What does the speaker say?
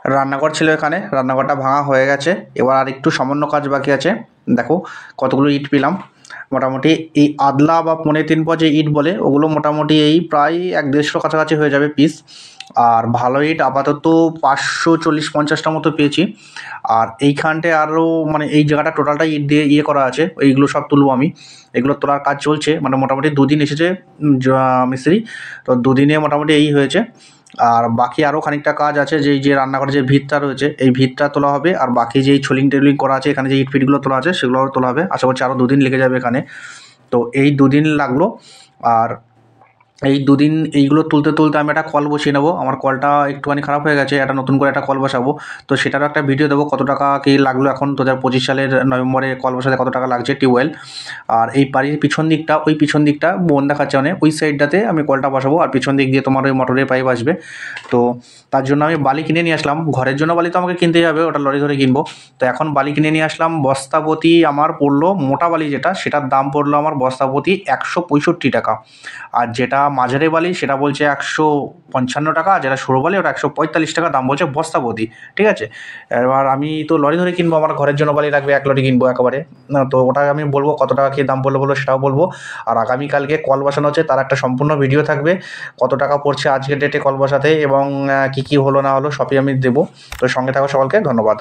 রান্নাঘর ছিল এখানে, রান্নাঘরটা ভাঙা হয়ে গেছে। এবার আর একটু সামান্য কাজ বাকি আছে। দেখো কতগুলো ইট পেলাম। মোটামুটি এই আদলা বা 3.5 যে ইট বলে, ওগুলো মোটামুটি এই প্রায় 1-150 কাছাকাছি হয়ে যাবে পিস। আর ভালো ইট আপাতত 540-50টা মতো পেয়েছি। আর এইখানটায় আরও মানে এই জায়গাটা টোটালটা ইট দিয়ে করা আছে, এইগুলো সব তুলবো আমি। এগুলো তোলার কাজ চলছে, মানে মোটামুটি 2 দিন এসেছে মিস্ত্রি, তো 2 দিনে মোটামুটি এই হয়েছে। আর বাকি আরও খানিকটা কাজ আছে, যে রান্নাঘরের যে ভিতটা রয়েছে এই ভিতটা তোলা হবে, আর বাকি যেই ছোলিং টেলিং করা আছে এখানে যে ইট ফিটগুলো তোলা আছে সেগুলো তোলা হবে। আশা করছি আরও 2 দিন লেগে যাবে এখানে। তো এই 2 দিন লাগলো। আর এই 2 দিন এইগুলো তুলতে তুলতে আমি একটা কল বসিয়ে নেবো। আমার কলটা একটুখানি খারাপ হয়ে গেছে, একটা নতুন করে একটা কল বসাবো। তো সেটারও একটা ভিডিও দেবো, কত টাকা কী লাগলো এখন 2025 সালের নভেম্বরে কল বসাতে কত টাকা লাগছে টিউবওয়েল। আর এই বাড়ির পিছন দিকটা, ওই পিছন দিকটা বোন দেখাচ্ছে মানে ওই সাইডটাতে আমি কলটা বসাবো, আর পিছন দিক দিয়ে তোমার ওই মোটরের পাইপ আসবে। তো তার জন্য আমি বালি কিনে নিয়ে আসলাম। ঘরের জন্য বালি তো আমাকে কিনতেই হবে, ওটা লরি ধরে কিনবো। তো এখন বালি কিনে নিয়ে আসলাম। বস্তাপতি আমার পড়লো, মোটা বালি যেটা সেটার দাম পড়লো আমার বস্তাপতি 165 টাকা। আর যেটা মাঝারি বালি সেটা বলছে 155 টাকা, আর যেটা সরু বালি ওটা 145 টাকা দাম বলছে বস্তাপতি। ঠিক আছে, এবার আমি তো লরি ধরে কিনবো, আমার ঘরের জন্য বালি লাগবে, 1 লরি কিনবো একেবারে। তো ওটা আমি বলবো কত টাকা কী দাম পড়লো সেটাও বলবো। আর আগামীকালকে কল বসানো হচ্ছে, তার একটা সম্পূর্ণ ভিডিও থাকবে, কত টাকা পড়ছে আজকের ডেটে কল বসাতে এবং কী কী হলো না হলো সবই আমি দেবো। তো সঙ্গে থাকো, সকলকে ধন্যবাদ।